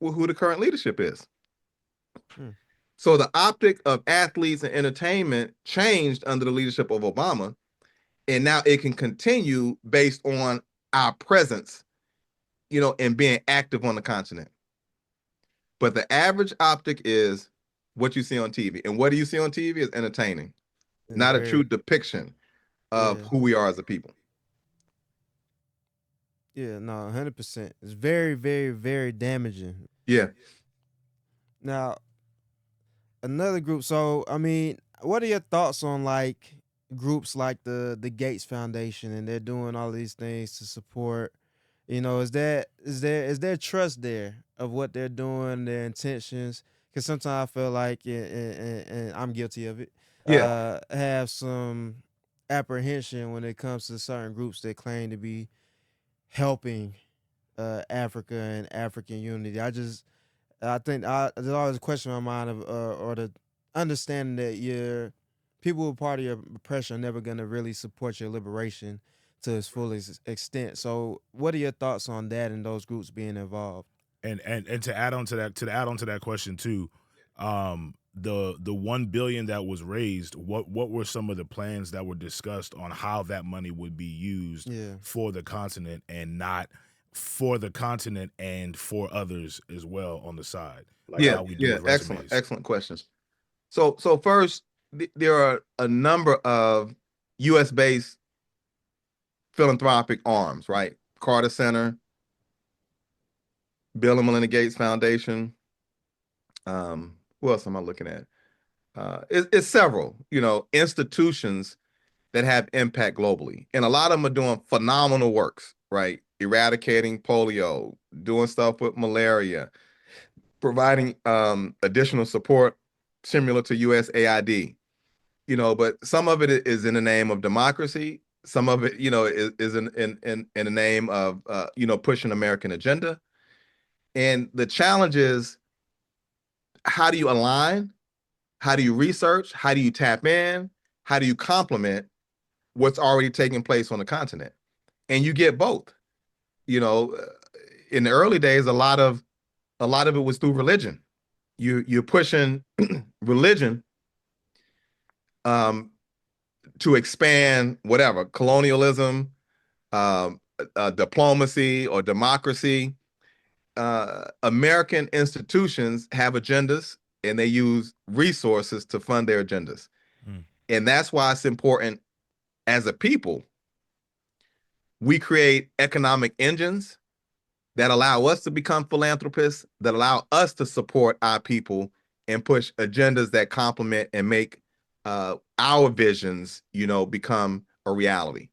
with who the current leadership is. Hmm. So the optic of athletes and entertainment changed under the leadership of Obama, and now it can continue based on our presence, and being active on the continent. But the average optic is what you see on TV, and what do you see on TV is entertaining, It's not a true very, depiction of yeah, who we are as a people. yeah, no, 100%. It's very, very, very damaging. Yeah, Now, another group. So, I mean, what are your thoughts on like groups like the Gates Foundation, and they're doing all these things to support? Is there trust there of what they're doing, their intentions? Because sometimes I feel like, and I'm guilty of it, yeah, have some apprehension when it comes to certain groups that claim to be helping Africa and African unity. I think there's always a question in my mind of or the understanding that your people who are part of your oppression are never going to really support your liberation to its fullest extent. So, what are your thoughts on that and those groups being involved? And to add on to that, question too, the 1 billion that was raised, what were some of the plans that were discussed on how that money would be used Yeah, for the continent and not for the continent and for others as well on the side, like yeah, how we do yeah. with Excellent, resumes. excellent questions. So first, there are a number of U.S. based philanthropic arms, right? Carter Center, Bill and Melinda Gates Foundation. Who else am I looking at? It's several, institutions that have impact globally, and a lot of them are doing phenomenal works, right? Eradicating polio, doing stuff with malaria, providing additional support similar to USAID. But some of it is in the name of democracy. Some of it, is in the name of pushing American agenda. And the challenge is, how do you align? How do you research? How do you tap in? How do you complement what's already taking place on the continent? And you get both. You know, in the early days, a lot of it was through religion. You're pushing religion um, to expand whatever colonialism, diplomacy, or democracy. American institutions have agendas, and they use resources to fund their agendas. Mm. And that's why it's important as a people, we create economic engines that allow us to become philanthropists, that allow us to support our people and push agendas that complement and make our visions, become a reality.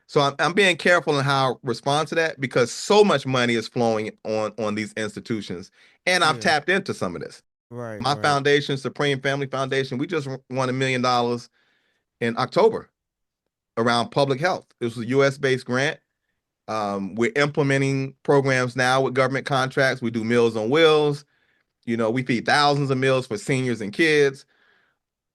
So I'm being careful in how I respond to that, because so much money is flowing on these institutions, and I've yeah, tapped into some of this. right, My right. foundation, Supreme Family Foundation, we just won $1 million in October around public health. This was a U.S.-based grant. We're implementing programs now with government contracts. We do Meals on Wheels. We feed thousands of meals for seniors and kids.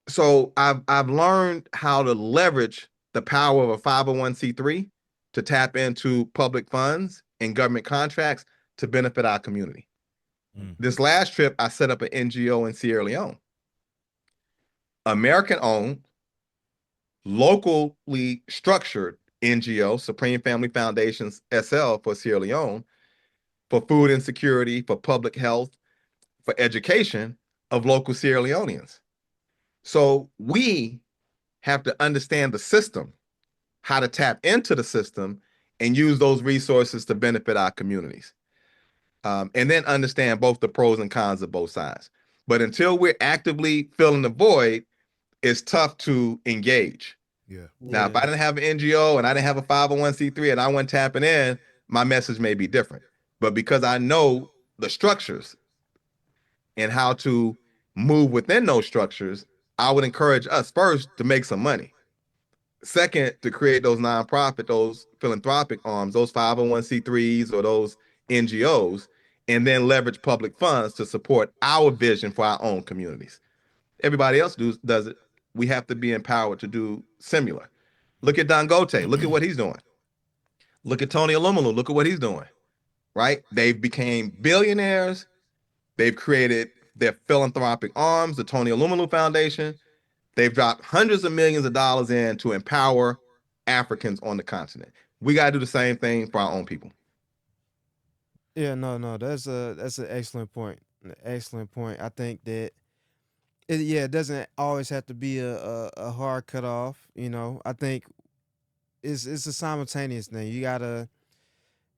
So I've learned how to leverage the power of a 501(c)(3) to tap into public funds and government contracts to benefit our community. Mm. This last trip, I set up an NGO in Sierra Leone, American owned, locally structured NGO, Supreme Family Foundations SL for Sierra Leone, for food insecurity, for public health, for education of local Sierra Leoneans. So we have to understand the system, how to tap into the system, and use those resources to benefit our communities. And then understand both the pros and cons of both sides. But until we're actively filling the void, it's tough to engage. Yeah. Now, if I didn't have an NGO and I didn't have a 501c3 and I wasn't tapping in, my message may be different. But because I know the structures and how to move within those structures, I would encourage us first to make some money. Second, to create those nonprofit, those philanthropic arms, those 501c3s or those NGOs, and then leverage public funds to support our vision for our own communities. Everybody else does it. We have to be empowered to do similar. Look at Dangote. Look at what he's doing. Look at Tony Alumelu. Look at what he's doing. Right? They've became billionaires. They've created their philanthropic arms, the Tony Alumelu Foundation. They've dropped hundreds of millions of dollars in to empower Africans on the continent. We got to do the same thing for our own people. Yeah, no, that's an excellent point. An excellent point. I think that it doesn't always have to be a hard cutoff. I think it's a simultaneous thing. You gotta,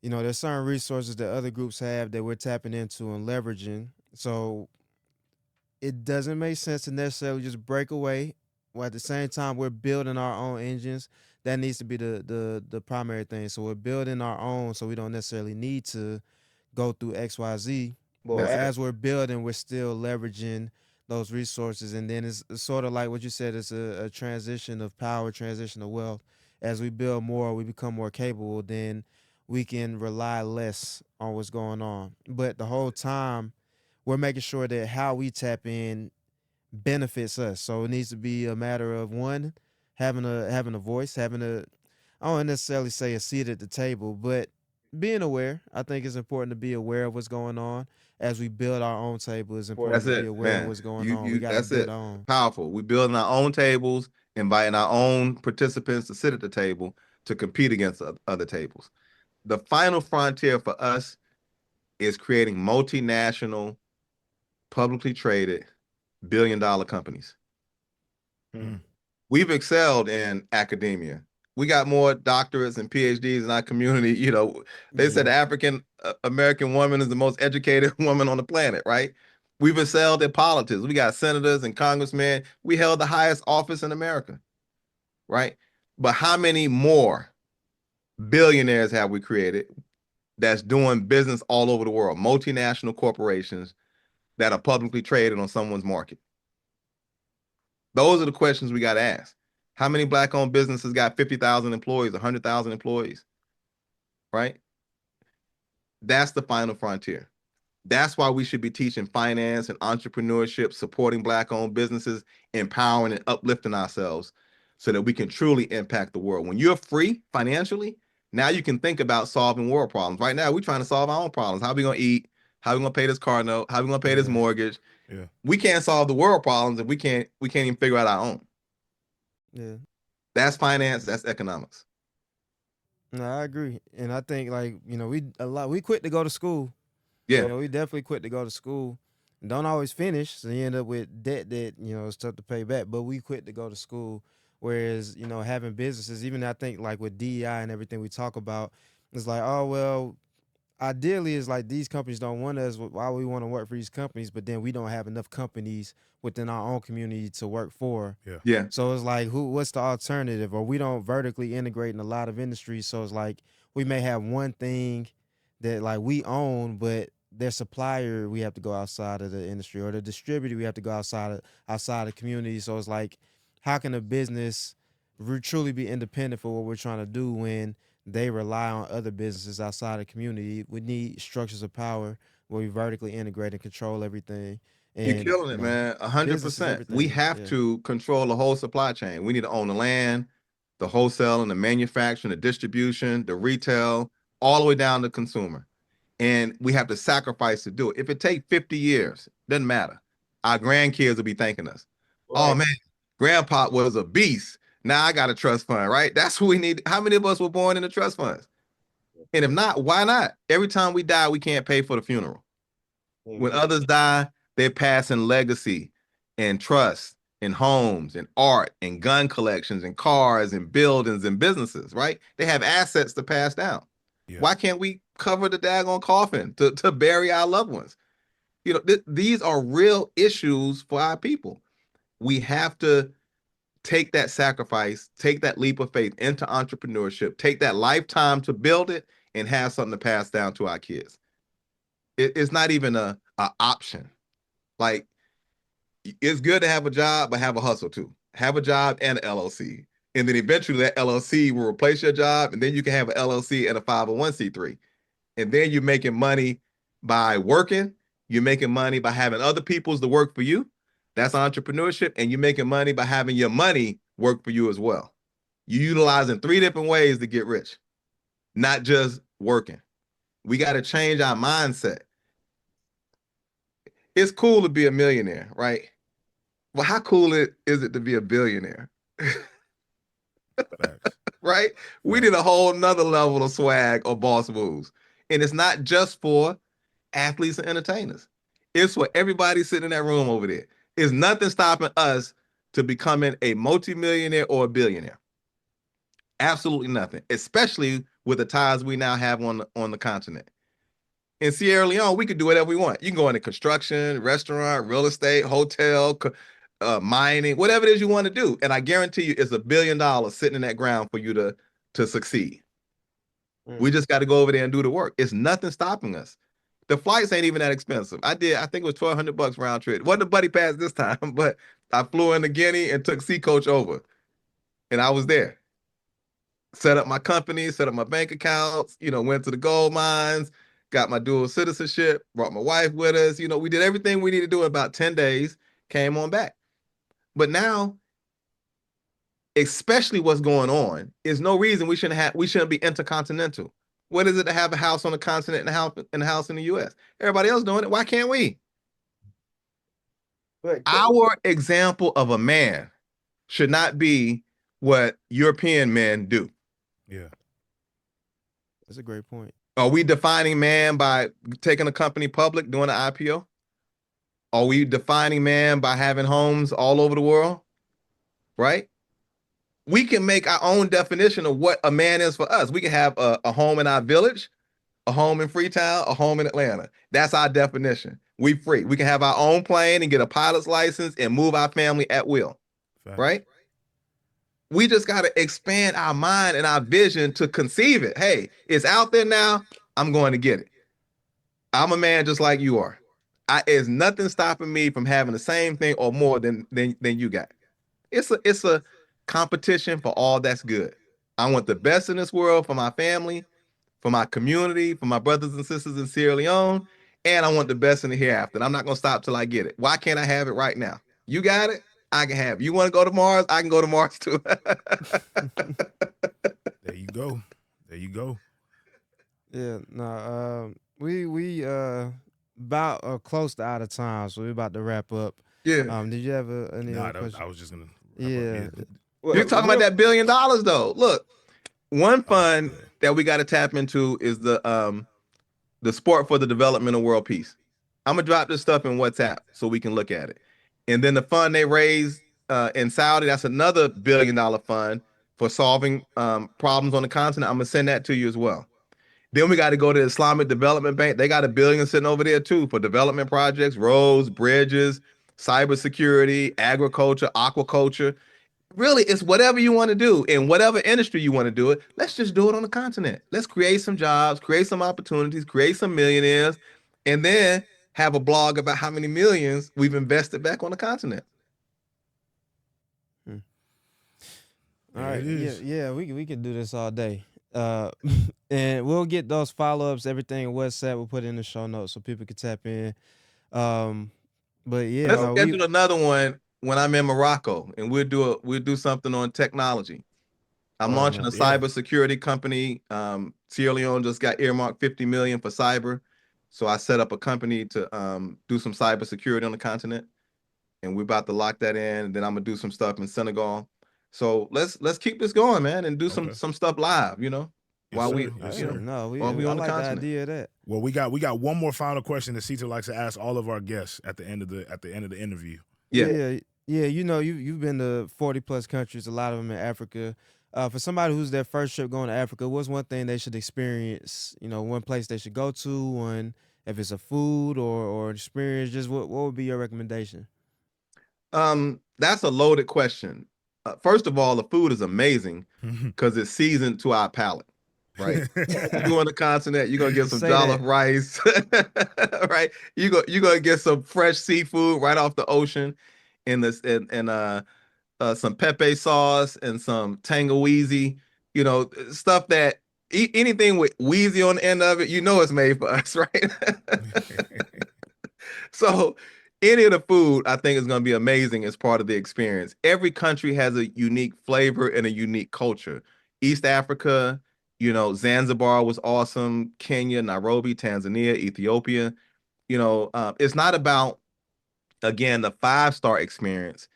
there's certain resources that other groups have that we're tapping into and leveraging. So it doesn't make sense to necessarily just break away. While at the same time we're building our own engines. That needs to be the primary thing. So we're building our own, so we don't necessarily need to go through XYZ. But as we're building, we're still leveraging those resources. And then it's sort of like what you said, it's a transition of power, transition of wealth. As we build more, we become more capable, then we can rely less on what's going on. But the whole time, we're making sure that how we tap in benefits us. So it needs to be a matter of one, having a voice, having a I don't necessarily say a seat at the table, but being aware. I think it's important to be aware of what's going on as we build our own table. It's important That's to be it, aware of man. what's going on. We got to That's build it. our own. Powerful. We're building our own tables, inviting our own participants to sit at the table to compete against other tables. The final frontier for us is creating multinational, publicly traded, billion-dollar companies. We've excelled in academia. We got more doctorates and PhDs in our community. They said the African American woman is the most educated woman on the planet, right? We've excelled in politics. We got senators and congressmen. We held the highest office in America, right? But how many more billionaires have we created that's doing business all over the world? Multinational corporations that are publicly traded on someone's market. Those are the questions we got to ask. How many Black-owned businesses got 50,000 employees, 100,000 employees, right? That's the final frontier. That's why we should be teaching finance and entrepreneurship, supporting Black-owned businesses, empowering and uplifting ourselves so that we can truly impact the world. When you're free financially, now you can think about solving world problems. Right now, we're trying to solve our own problems. How are we going to eat? How are we going to pay this car note? How are we going to pay this mortgage? Yeah. We can't solve the world problems if we can't even figure out our own. Yeah. That's finance, that's economics. No, I agree. And I think we quit to go to school. Yeah. We definitely quit to go to school. Don't always finish, so you end up with debt that, it's tough to pay back. But we quit to go to school. Whereas, having businesses, even I think like with DEI and everything we talk about, it's like, oh well, ideally it's like these companies don't want us. Why we want to work for these companies, but then we don't have enough companies within our own community to work for. Yeah. So it's like, what's the alternative? Or we don't vertically integrate in a lot of industries. So it's like we may have one thing that like we own, but their supplier we have to go outside of the industry, or the distributor we have to go outside the community. So it's like, how can a business truly be independent for what we're trying to do when they rely on other businesses outside the community? We need structures of power where we vertically integrate and control everything. And you're killing it, man. 100%. We have to control the whole supply chain. We need to own the land, the wholesale and the manufacturing, the distribution, the retail, all the way down to consumer. And we have to sacrifice to do it. If it takes 50 years, doesn't matter. Our grandkids will be thanking us. Right. Oh man, grandpa was a beast. Now I got a trust fund, right? That's what we need. How many of us were born in the trust funds? And if not, why not? Every time we die, we can't pay for the funeral. When others die, they're passing legacy and trust and homes and art and gun collections and cars and buildings and businesses, right? They have assets to pass down. Yeah. Why can't we cover the daggone coffin to bury our loved ones? These are real issues for our people. We have to take that sacrifice, take that leap of faith into entrepreneurship, take that lifetime to build it, and have something to pass down to our kids. It's not even a option. Like, it's good to have a job, but have a hustle too. Have a job and an LLC. And then eventually that LLC will replace your job, and then you can have an LLC and a 501c3. And then you're making money by working. You're making money by having other people's to work for you. That's entrepreneurship. And you're making money by having your money work for you as well. You're utilizing 3 different ways to get rich, not just working. We got to change our mindset. It's cool to be a millionaire, right? Well, how cool is it to be a billionaire? Right? We did a whole nother level of swag or boss moves. And it's not just for athletes and entertainers. It's for everybody sitting in that room over there. There's nothing stopping us to becoming a multimillionaire or a billionaire. Absolutely nothing, especially with the ties we now have on the continent. In Sierra Leone, we could do whatever we want. You can go into construction, restaurant, real estate, hotel, mining, whatever it is you want to do. And I guarantee you it's $1 billion sitting in that ground for you to succeed. We just got to go over there and do the work. It's nothing stopping us. The flights ain't even that expensive. I think it was $1,200 round trip. It wasn't a buddy pass this time, but I flew into Guinea and took Sea Coach over. And I was there. Set up my company, set up my bank accounts, went to the gold mines, got my dual citizenship, brought my wife with us. We did everything we needed to do in about 10 days, came on back. But now, especially what's going on, is no reason we shouldn't be intercontinental. What is it to have a house on the continent and a house in the US? Everybody else doing it. Why can't we? Our example of a man should not be what European men do. Yeah. That's a great point. Are we defining man by taking a company public, doing an IPO? Are we defining man by having homes all over the world? Right? We can make our own definition of what a man is for us. We can have a home in our village, a home in Freetown, a home in Atlanta. That's our definition. We free. We can have our own plane and get a pilot's license and move our family at will. Fact. Right? We just got to expand our mind and our vision to conceive it. Hey, it's out there now. I'm going to get it. I'm a man just like you are. There's nothing stopping me from having the same thing or more than you got. It's a competition for all that's good. I want the best in this world for my family, for my community, for my brothers and sisters in Sierra Leone, and I want the best in the hereafter. And I'm not going to stop till I get it. Why can't I have it right now? You got it? I can have it. You want to go to Mars? I can go to Mars too. There you go. There you go. Yeah, no, we about close to out of time, so we're about to wrap up. Yeah. Did you have any other questions? I was just gonna. Yeah. You're talking about that $1 billion though. Look, one fund that we got to tap into is the Sport for the Development of World Peace. I'm gonna drop this stuff in WhatsApp so we can look at it. And then the fund they raised in Saudi, that's another $1 billion fund for solving problems on the continent. I'm gonna send that to you as well. Then we got to go to the Islamic Development Bank. They got $1 billion sitting over there too for development projects, roads, bridges, cybersecurity, agriculture, aquaculture. Really, it's whatever you want to do in whatever industry you want to do it. Let's just do it on the continent. Let's create some jobs, create some opportunities, create some millionaires, and then have a blog about how many millions we've invested back on the continent. All right. Yeah, we could do this all day. And we'll get those follow-ups, everything in WhatsApp. We'll put it in the show notes so people can tap in. But yeah, let's schedule another one when I'm in Morocco, and we'll do something on technology. I'm launching a cybersecurity company. Sierra Leone just got earmarked $50 million for cyber, so I set up a company to do some cybersecurity on the continent, and we're about to lock that in. And then I'm gonna do some stuff in Senegal. So let's keep this going, man, and do some stuff live. While we on the continent. The idea of that. Well, we got one more final question that Cito likes to ask all of our guests at the end of the interview. Yeah. You've been to 40+ countries, a lot of them in Africa. For somebody who's their first trip going to Africa, what's one thing they should experience? One place they should go to. One, if it's a food or experience, just what would be your recommendation? That's a loaded question. First of all, the food is amazing because it's seasoned to our palate, right? You go on the continent, you're gonna get some Say jollof that. rice, right? You're gonna get some fresh seafood right off the ocean, and some pepe sauce and some tangawizi, stuff that anything with wheezy on the end of it, it's made for us, right? So any of the food I think is going to be amazing as part of the experience. Every country has a unique flavor and a unique culture. East Africa, Zanzibar was awesome. Kenya, Nairobi, Tanzania, Ethiopia. It's not about, again, the five-star experience.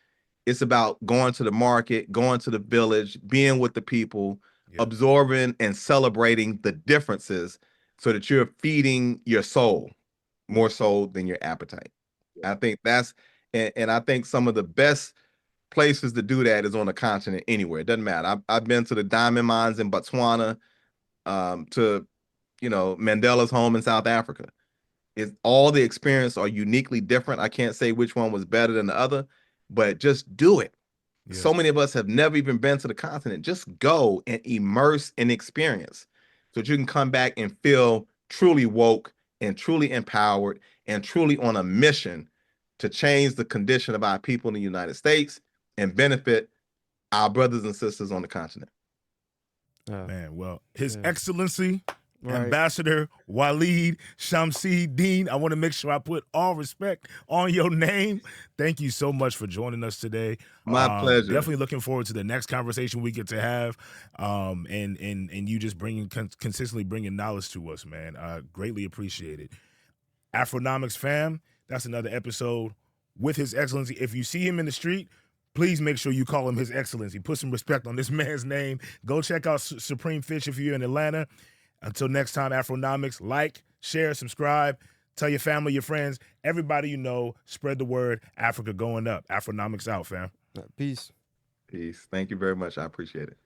It's about going to the market, going to the village, being with the people, Yeah. absorbing and celebrating the differences so that you're feeding your soul more so than your appetite. I think and I think some of the best places to do that is on the continent anywhere. It doesn't matter. I've been to the diamond mines in Botswana, to, Mandela's home in South Africa. All the experience are uniquely different. I can't say which one was better than the other, but just do it. Yes. So many of us have never even been to the continent. Just go and immerse and experience so that you can come back and feel truly woke and truly empowered and truly on a mission to change the condition of our people in the United States and benefit our brothers and sisters on the continent. Man, well, His Yeah. Excellency, Right. Ambassador Waleed Shamsid-Deen, I want to make sure I put all respect on your name. Thank you so much for joining us today. My pleasure. Definitely looking forward to the next conversation we get to have, and you just consistently bringing knowledge to us, man. Greatly appreciate it. Afronomics fam, that's another episode with His Excellency. If you see him in the street, please make sure you call him His Excellency. Put some respect on this man's name. Go check out Supreme Fish if you're in Atlanta. Until next time, Afronomics, like, share, subscribe, tell your family, your friends, everybody you know, spread the word. Africa going up. Afronomics out, fam. Peace. Peace. Thank you very much. I appreciate it.